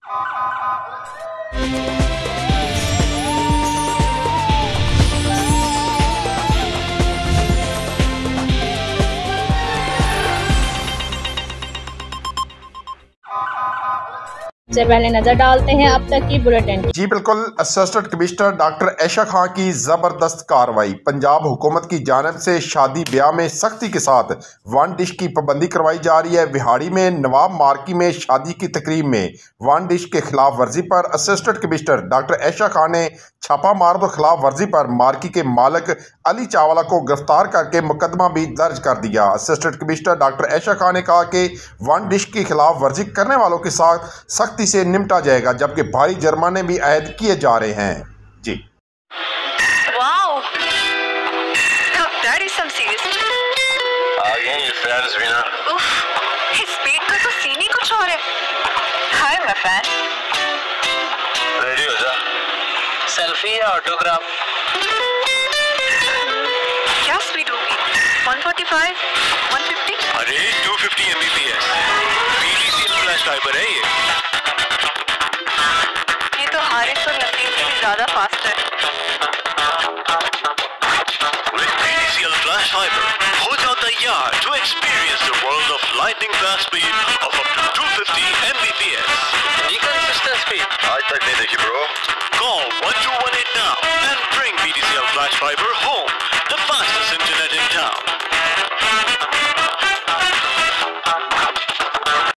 से पहले नजर डालते हैं अब तक की बुलेटिन। जी बिल्कुल, असिस्टेंट कमिश्नर डॉक्टर ऐशा खान की जबरदस्त कार्रवाई। पंजाब हुकूमत की जानिब से शादी ब्याह में सख्ती के साथ वन डिश की पाबंदी करवाई जा रही है। विहाड़ी में नवाब मार्की में शादी की तकरीब में वन डिश के खिलाफ वर्जी पर असिस्टेंट कमिश्नर डॉक्टर ऐशा खान ने छापा मार दो खिलाफ वर्जी पर मार्की के मालिक अली चावला को गिरफ्तार करके मुकदमा भी दर्ज कर दिया। असिस्टेंट कमिश्नर डॉक्टर ऐशा खान ने कहा कि वन डिश की खिलाफ वर्जी करने वालों के साथ सख्ती से निपटा जाएगा, जबकि भारी जुर्माने भी आयद किए जा रहे हैं। जी wow, that is some serious. आ गए ये फैंस भी ना। उफ, इस स्पीड का तो सीन ही कुछ और है। Hi my fan. रेडी हो जा। सेल्फी या ऑटोग्राफ? क्या स्पीड होगी? 145, 150? अरे 250 Mbps BTC फ्लैश फाइबर है ये तो हारिस और नसीम से भी ज्यादा फास्ट है। With BTCL Flash Fiber, हो जाओ तैयार to experience the world of lightning fast speed of up to 250 Mbps. Consistent speed. आज तक नहीं देखी bro. Call 1218 now and bring BTCL Flash Fiber home. The fastest internet